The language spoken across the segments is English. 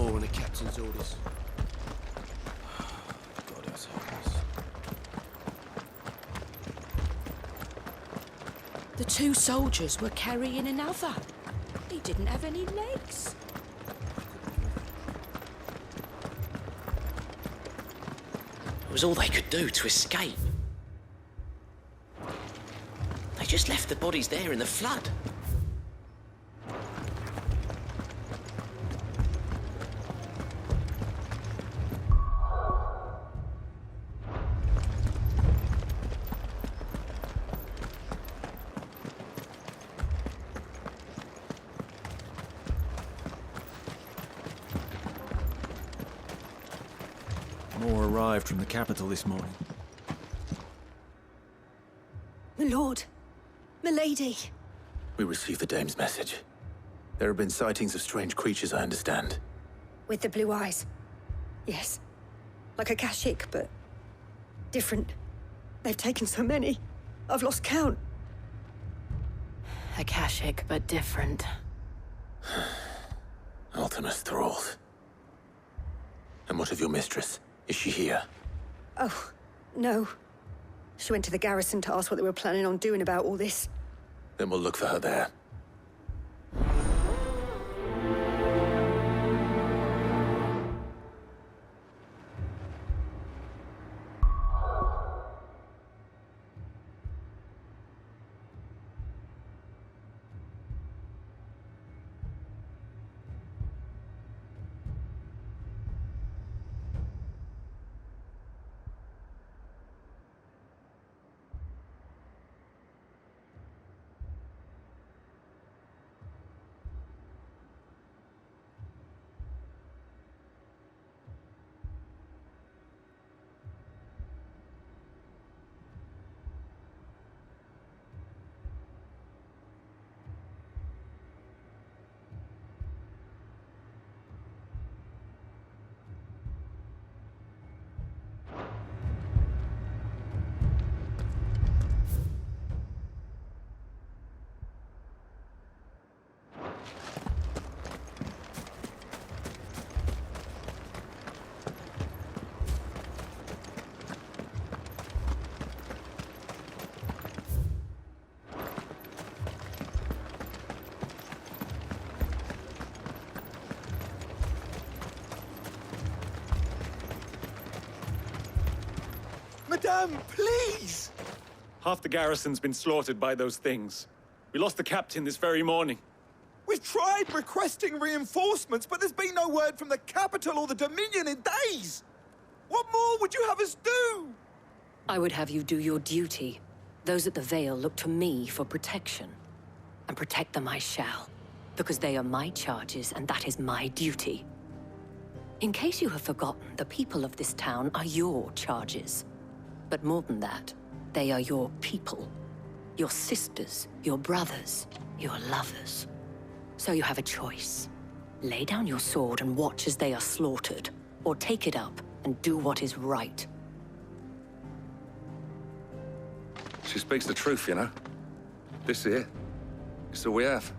more on the captain's orders. God, that's hopeless. The two soldiers were carrying another. He didn't have any legs. It was all they could do to escape. They just left the bodies there in the flood. More arrived from the capital this morning. My lord, my lady. We received the dame's message. There have been sightings of strange creatures, I understand. With the blue eyes. Yes. Like a Kashik, but different. They've taken so many. I've lost count. Akashic, but different. Ultimus thralls. And what of your mistress? Is she here? Oh, no. She went to the garrison to ask what they were planning on doing about all this. Then we'll look for her there. Madame, please! Half the garrison's been slaughtered by those things. We lost the captain this very morning. We've tried requesting reinforcements, but there's been no word from the capital or the Dominion in days! What more would you have us do? I would have you do your duty. Those at the Vale look to me for protection. And protect them I shall. Because they are my charges, and that is my duty. In case you have forgotten, the people of this town are your charges. But more than that, they are your people. Your sisters, your brothers, your lovers. So you have a choice. Lay down your sword and watch as they are slaughtered, or take it up and do what is right. She speaks the truth, you know. This here, it's all we have.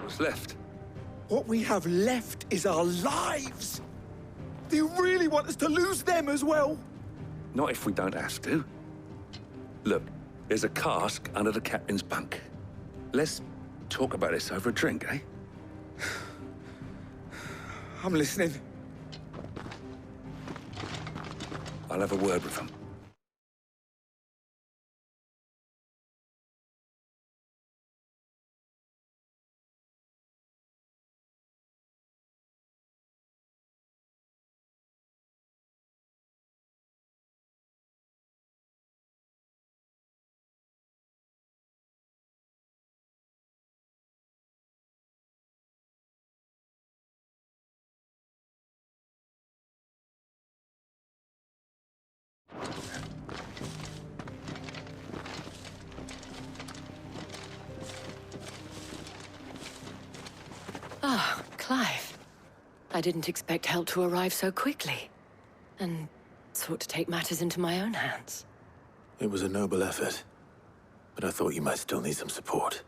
What's left? What we have left is our lives! Do you really want us to lose them as well? Not if we don't have to. Look, there's a cask under the captain's bunk. Let's talk about this over a drink, eh? I'm listening. I'll have a word with them. Ah, Clive. I didn't expect help to arrive so quickly. And sought to take matters into my own hands. It was a noble effort, but I thought you might still need some support.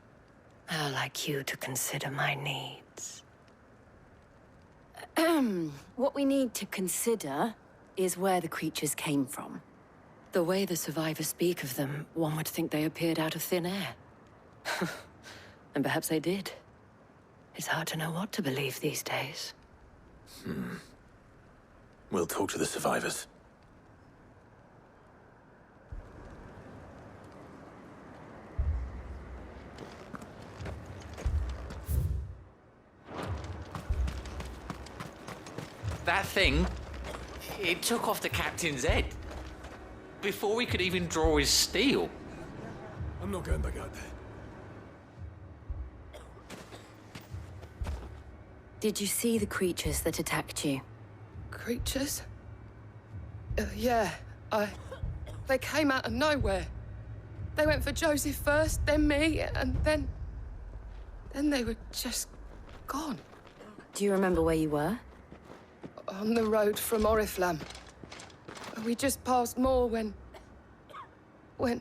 How like you to consider my needs. What we need to consider is where the creatures came from. The way the survivors speak of them, one would think they appeared out of thin air. And perhaps they did. It's hard to know what to believe these days. We'll talk to the survivors. That thing, it took off the captain's head. Before he could even draw his steel. I'm not going back out there. Did you see the creatures that attacked you? Creatures? Yeah, They came out of nowhere. They went for Joseph first, then me, and then they were just gone. Do you remember where you were? On the road from Oriflamme. We just passed Moor when... Where's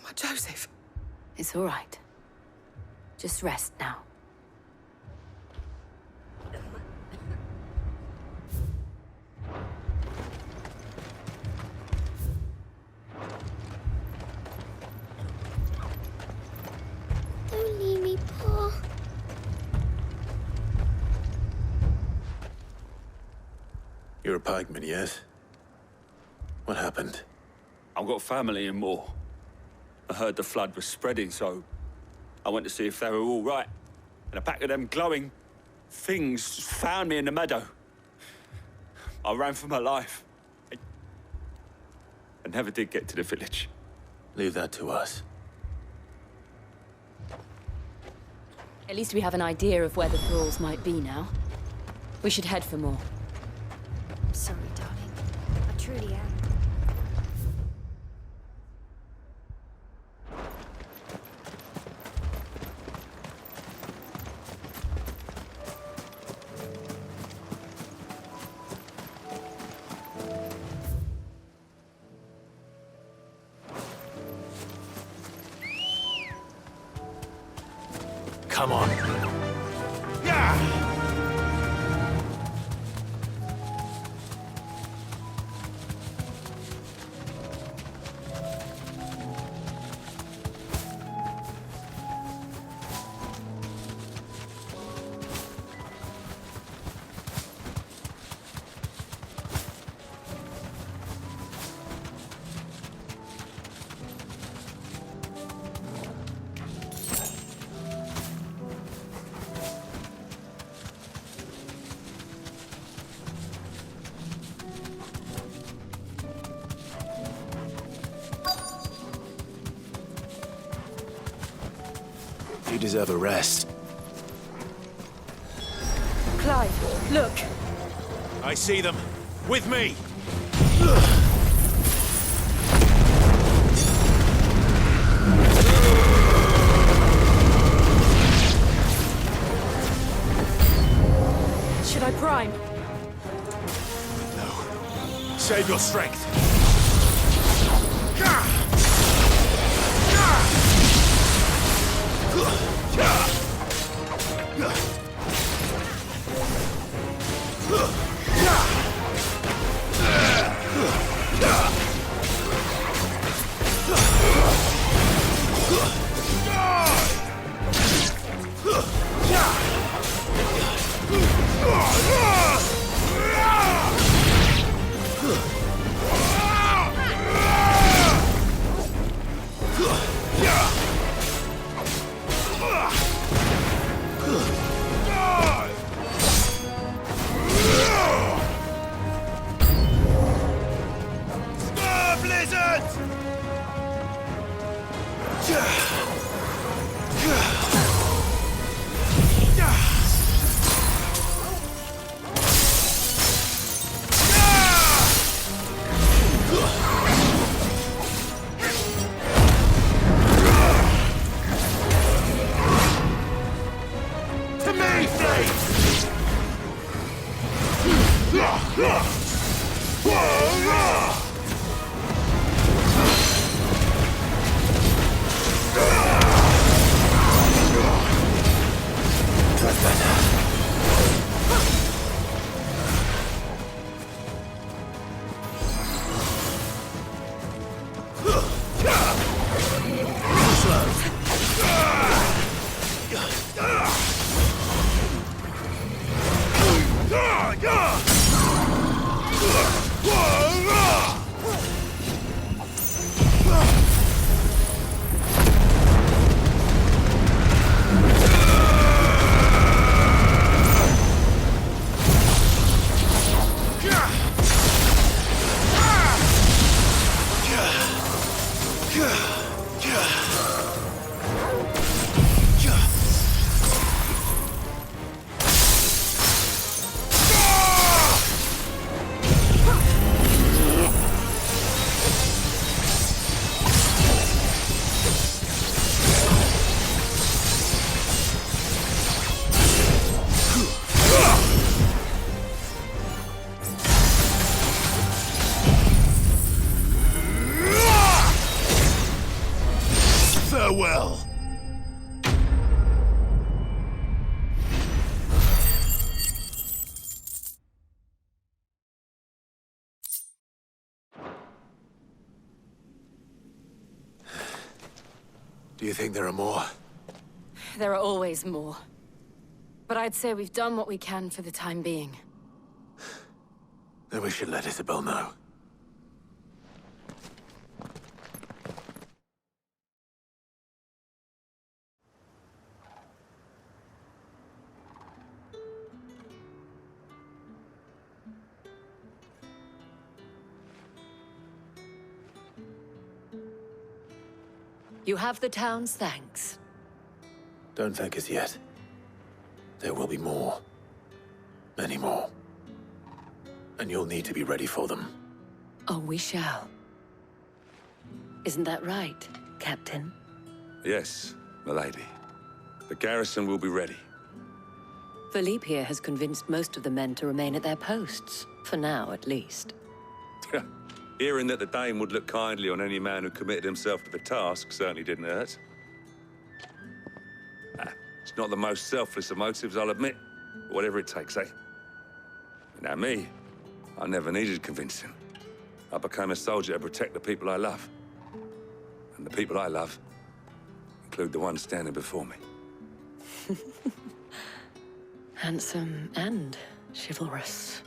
my Joseph? It's all right. Just rest now. Don't leave me, Paul. You're a pikeman, yes? What happened? I've got family in Moor. I heard the flood was spreading, so I went to see if they were all right. And a pack of them glowing things found me in the meadow. I ran for my life. I never did get to the village. Leave that to us. At least we have an idea of where the thralls might be now. We should head for more. I'm sorry, darling. I truly am. Come on. You deserve a rest. Clive, look. I see them. With me! Should I prime? No. Save your strength. Farewell. Do you think there are more? There are always more. But I'd say we've done what we can for the time being. Then we should let Isabel know. You have the town's thanks. Don't thank us yet. There will be more. Many more. And you'll need to be ready for them. Oh, we shall. Isn't that right, Captain? Yes, milady. The garrison will be ready. Philippe here has convinced most of the men to remain at their posts. For now, at least. Hearing that the Dane would look kindly on any man who committed himself to the task certainly didn't hurt. It's not the most selfless of motives, I'll admit. But whatever it takes, eh? Now me, I never needed convincing. I became a soldier to protect the people I love. And the people I love include the ones standing before me. Handsome and chivalrous.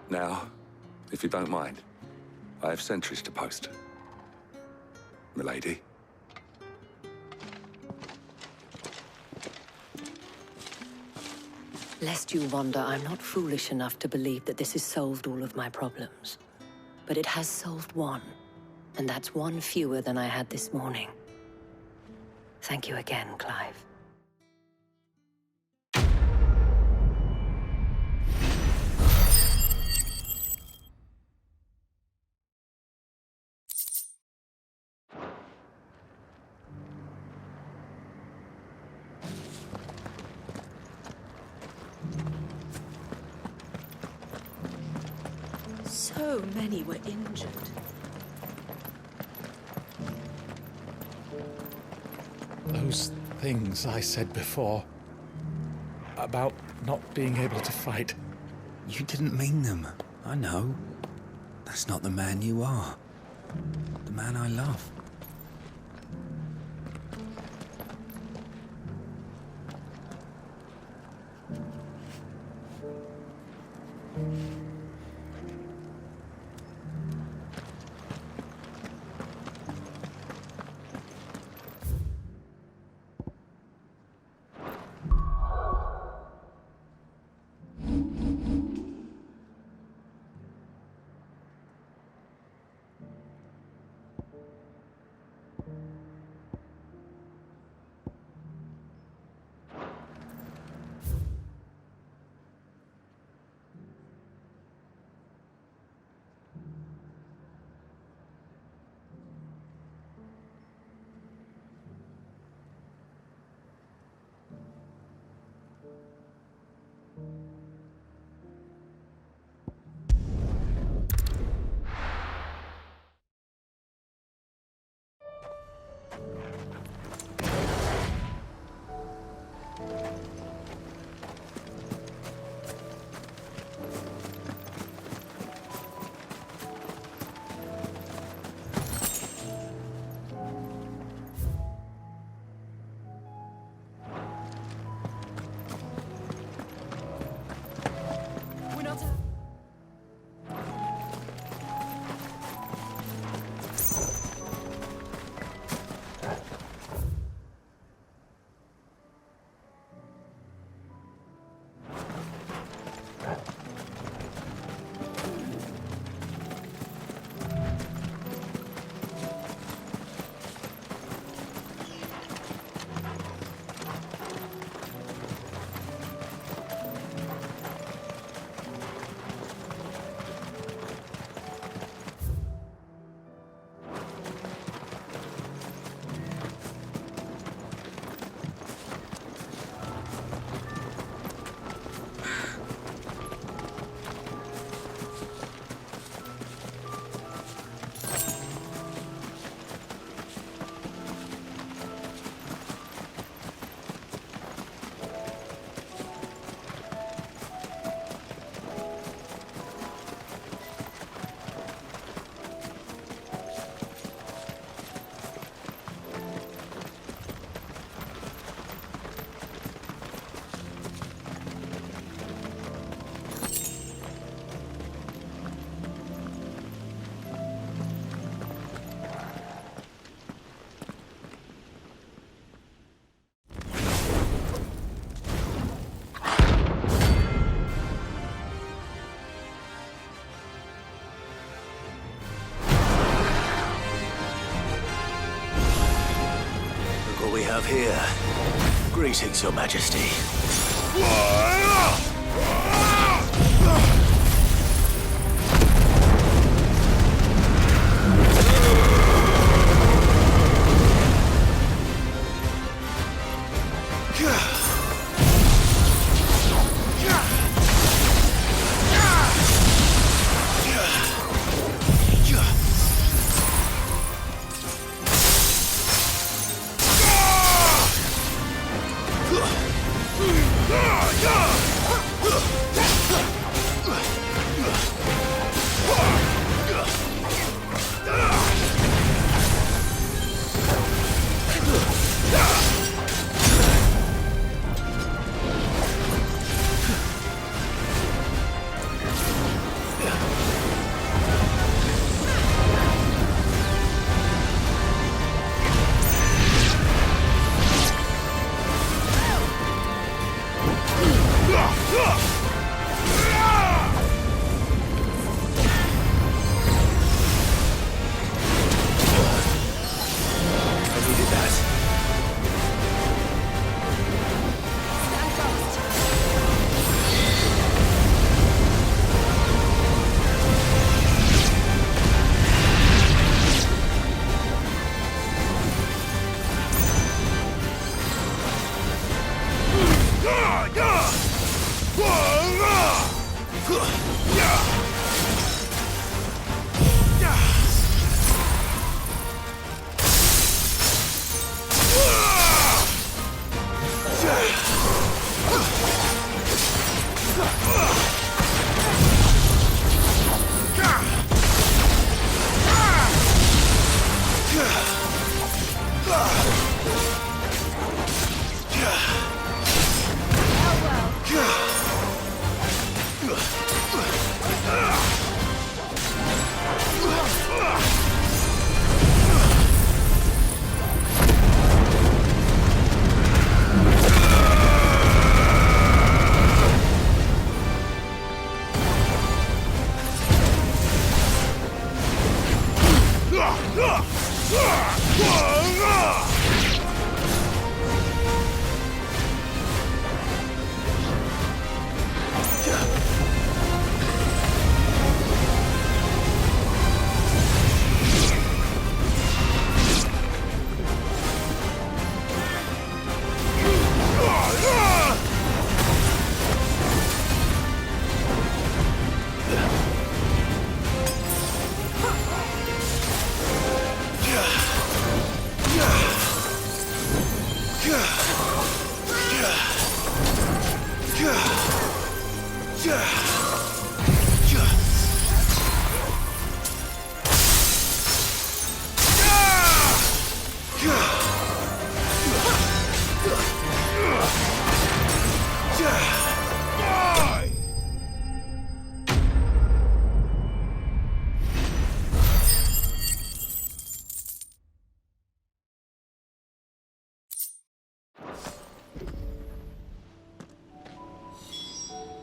Now, if you don't mind, I have sentries to post. Milady. Lest you wonder, I'm not foolish enough to believe that this has solved all of my problems. But it has solved one, and that's one fewer than I had this morning. Thank you again, Clive. So many were injured. Those things I said before about not being able to fight. You didn't mean them. I know. That's not the man you are. The man I love. We have here. Greetings, Your Majesty.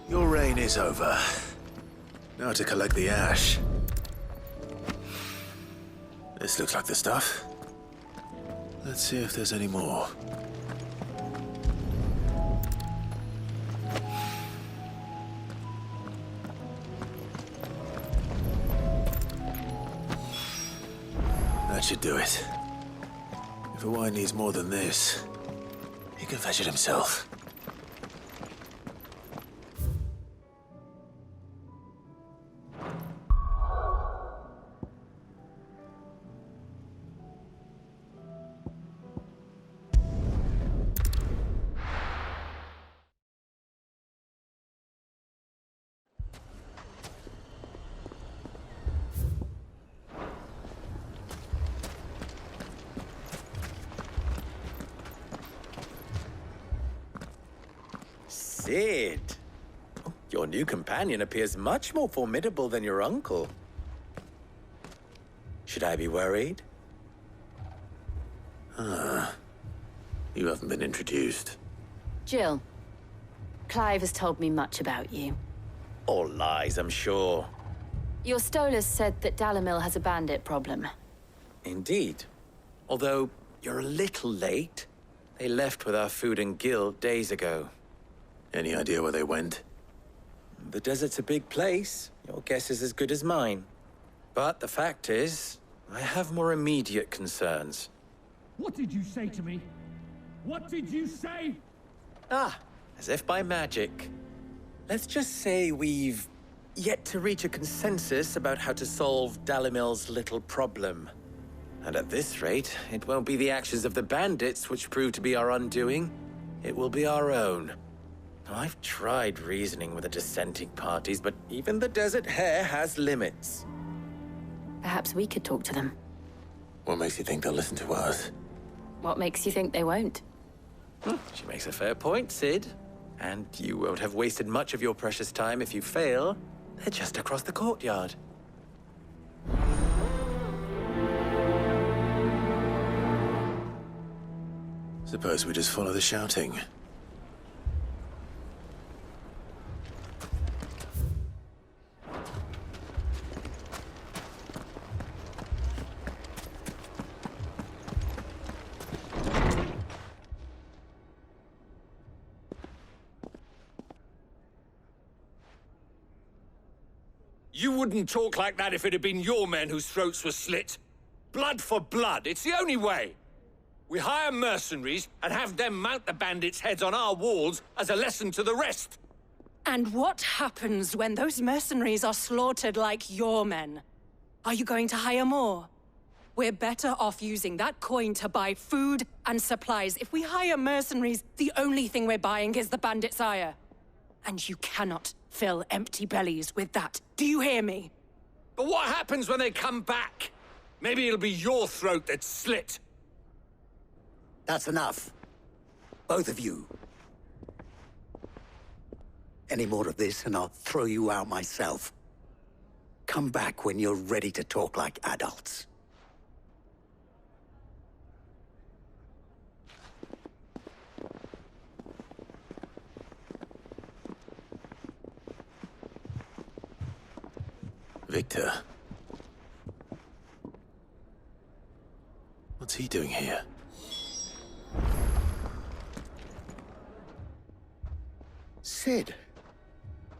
Your reign is over. Now to collect the ash. This looks like the stuff. Let's see if there's any more. That should do it. If Hawaii needs more than this, he can fetch it himself. Sid! Your new companion appears much more formidable than your uncle. Should I be worried? You haven't been introduced. Jill, Clive has told me much about you. All lies, I'm sure. Your Stolas said that Dalamil has a bandit problem. Indeed. Although, you're a little late. They left with our food and guild days ago. Any idea where they went? The desert's a big place. Your guess is as good as mine. But the fact is, I have more immediate concerns. What did you say to me? What did you say? Ah, as if by magic. Let's just say we've yet to reach a consensus about how to solve Dalamil's little problem. And at this rate, it won't be the actions of the bandits which prove to be our undoing. It will be our own. Now, I've tried reasoning with the dissenting parties, but even the Desert Hare has limits. Perhaps we could talk to them. What makes you think they'll listen to us? What makes you think they won't? She makes a fair point, Sid. And you won't have wasted much of your precious time if you fail. They're just across the courtyard. Suppose we just follow the shouting. You wouldn't talk like that if it had been your men whose throats were slit. Blood for blood, it's the only way. We hire mercenaries and have them mount the bandits' heads on our walls as a lesson to the rest. And what happens when those mercenaries are slaughtered like your men? Are you going to hire more? We're better off using that coin to buy food and supplies. If we hire mercenaries, the only thing we're buying is the bandits' ire. And you cannot fill empty bellies with that. Do you hear me? But what happens when they come back? Maybe it'll be your throat that's slit. That's enough. Both of you. Any more of this and I'll throw you out myself. Come back when you're ready to talk like adults. Victor. What's he doing here? Sid.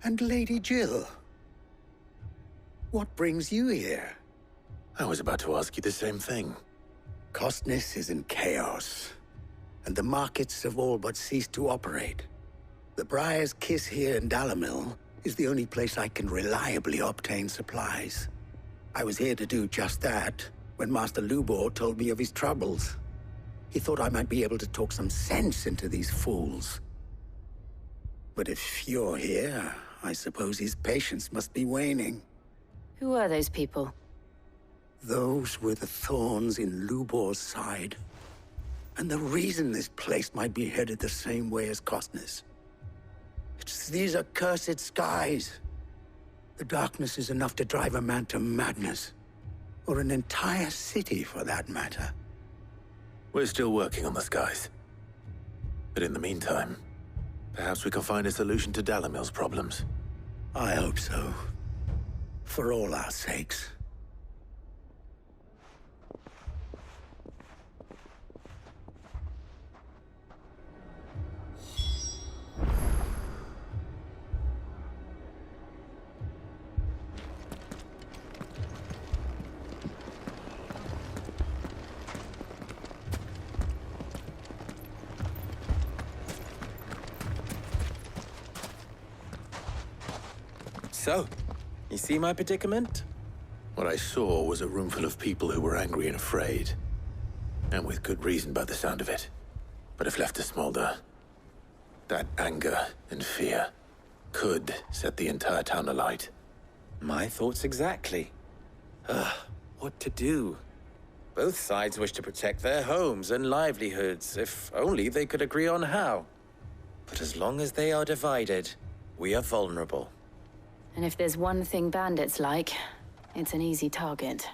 And Lady Jill. What brings you here? I was about to ask you the same thing. Costness is in chaos, and the markets have all but ceased to operate. The Briar's Kiss here in Dalimil is the only place I can reliably obtain supplies. I was here to do just that when Master Lubor told me of his troubles. He thought I might be able to talk some sense into these fools. But if you're here, I suppose his patience must be waning. Who are those people? Those were the thorns in Lubor's side. And the reason this place might be headed the same way as Costness. It's these accursed skies. The darkness is enough to drive a man to madness. Or an entire city, for that matter. We're still working on the skies. But in the meantime, perhaps we can find a solution to Dalimil's problems. I hope so. For all our sakes. So, you see my predicament? What I saw was a room full of people who were angry and afraid. And with good reason by the sound of it. But if left to smolder, that anger and fear could set the entire town alight. My thoughts exactly. What to do? Both sides wish to protect their homes and livelihoods, if only they could agree on how. But as long as they are divided, we are vulnerable. And if there's one thing bandits like, it's an easy target.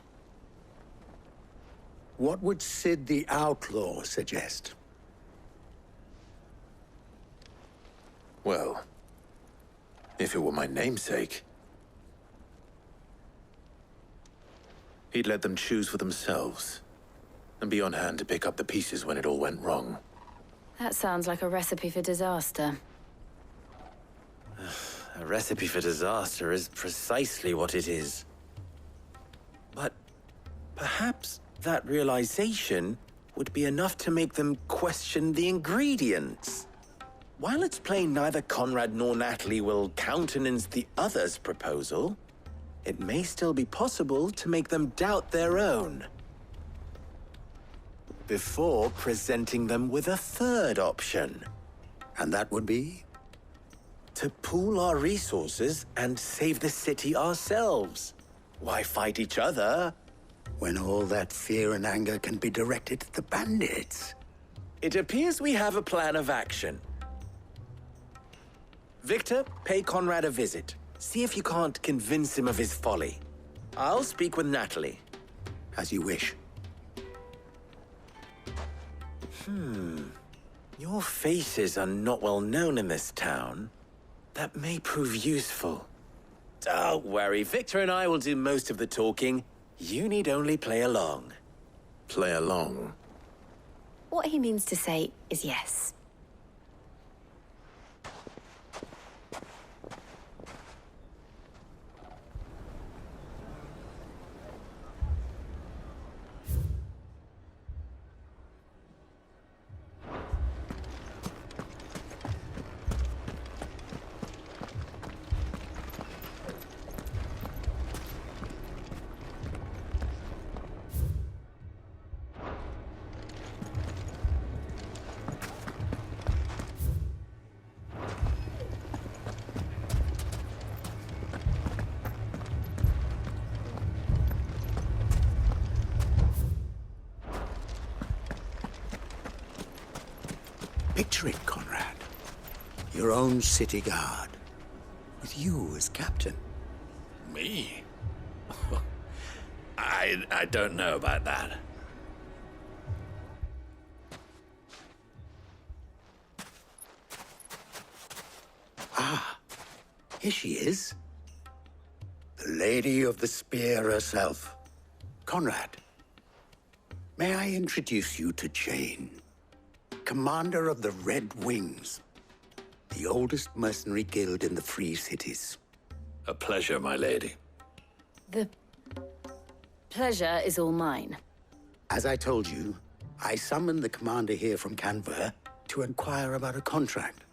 What would Sid the Outlaw suggest? Well, if it were my namesake, he'd let them choose for themselves and be on hand to pick up the pieces when it all went wrong. That sounds like a recipe for disaster. A recipe for disaster is precisely what it is. But perhaps that realization would be enough to make them question the ingredients. While it's plain neither Conrad nor Natalie will countenance the other's proposal, it may still be possible to make them doubt their own. Before presenting them with a third option. And that would be? To pool our resources and save the city ourselves. Why fight each other? When all that fear and anger can be directed at the bandits. It appears we have a plan of action. Victor, pay Conrad a visit. See if you can't convince him of his folly. I'll speak with Natalie. As you wish. Your faces are not well known in this town. That may prove useful. Don't worry, Victor and I will do most of the talking. You need only play along. Play along? What he means to say is yes. Picture it, Conrad. Your own city guard. With you as captain. Me? I don't know about that. Ah, here she is. The Lady of the Spear herself. Conrad, May I introduce you to Jane, commander of the Red Wings, the oldest mercenary guild in the Free Cities. A pleasure, my lady. The pleasure is all mine. As I told you, I summoned the commander here from Canver to inquire about a contract.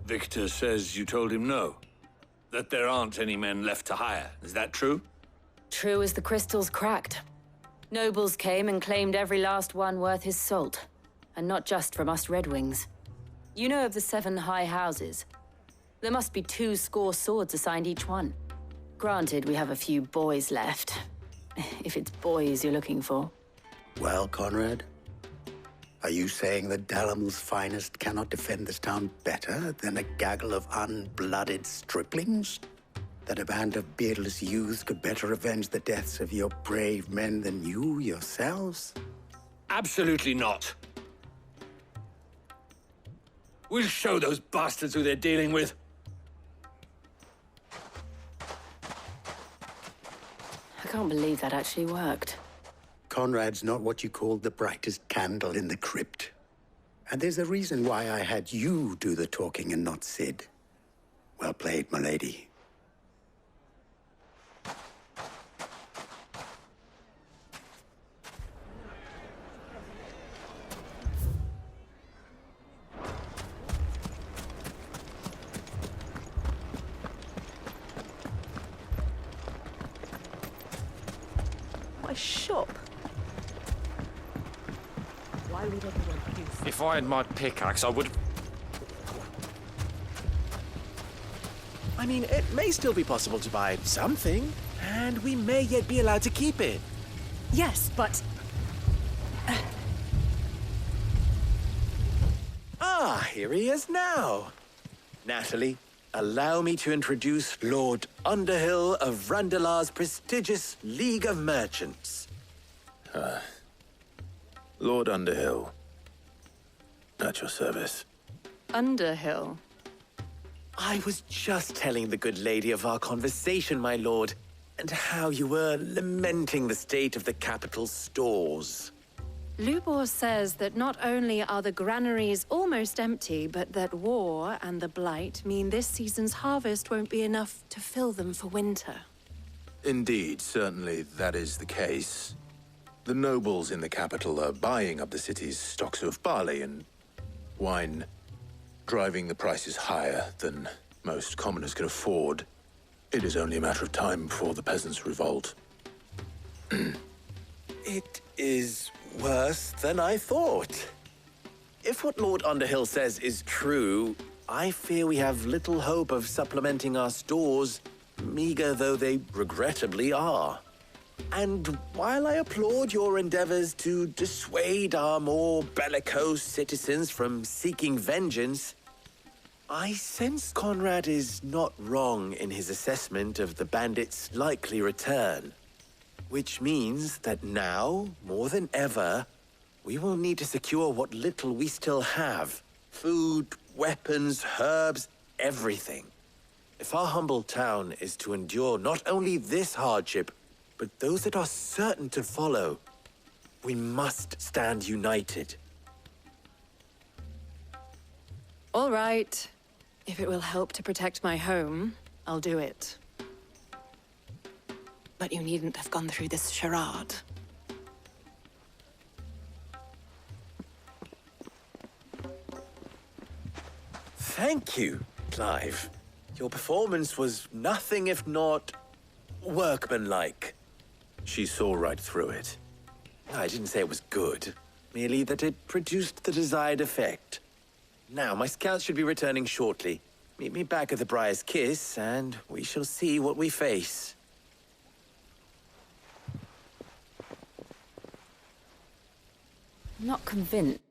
Victor says you told him no. That there aren't any men left to hire. Is that true? True as the crystals cracked. Nobles came and claimed every last one worth his salt. And not just from us Red Wings. You know of the 7 high houses. There must be 2 swords assigned each one. Granted, we have a few boys left. If it's boys you're looking for. Well, Conrad, are you saying that Dalamil's finest cannot defend this town better than a gaggle of unblooded striplings? That a band of beardless youths could better avenge the deaths of your brave men than you yourselves? Absolutely not. We'll show those bastards who they're dealing with. I can't believe that actually worked. Conrad's not what you call the brightest candle in the crypt. And there's a reason why I had you do the talking and not Sid. Well played, my lady. My shop. Why would everyone do so? If I had my pickaxe, I would... I mean, it may still be possible to buy something, and we may yet be allowed to keep it. Yes, but... Ah, here he is now. Natalie, allow me to introduce Lord Underhill of Randalar's prestigious League of Merchants. Lord Underhill. At your service. Underhill? I was just telling the good lady of our conversation, my lord, and how you were lamenting the state of the capital's stores. Lubor says that not only are the granaries almost empty, but that war and the Blight mean this season's harvest won't be enough to fill them for winter. Indeed, certainly that is the case. The nobles in the capital are buying up the city's stocks of barley and wine, driving the prices higher than most commoners can afford. It is only a matter of time before the peasants revolt. It is worse than I thought. If what Lord Underhill says is true, I fear we have little hope of supplementing our stores, meager though they regrettably are. And while I applaud your endeavors to dissuade our more bellicose citizens from seeking vengeance, I sense Conrad is not wrong in his assessment of the bandits' likely return. Which means that now, more than ever, we will need to secure what little we still have. Food, weapons, herbs, everything. If our humble town is to endure not only this hardship, but those that are certain to follow, we must stand united. All right. If it will help to protect my home, I'll do it. But you needn't have gone through this charade. Thank you, Clive. Your performance was nothing if not workmanlike. She saw right through it. I didn't say it was good, merely that it produced the desired effect. Now, my scouts should be returning shortly. Meet me back at the Briar's Kiss, and we shall see what we face. I'm not convinced.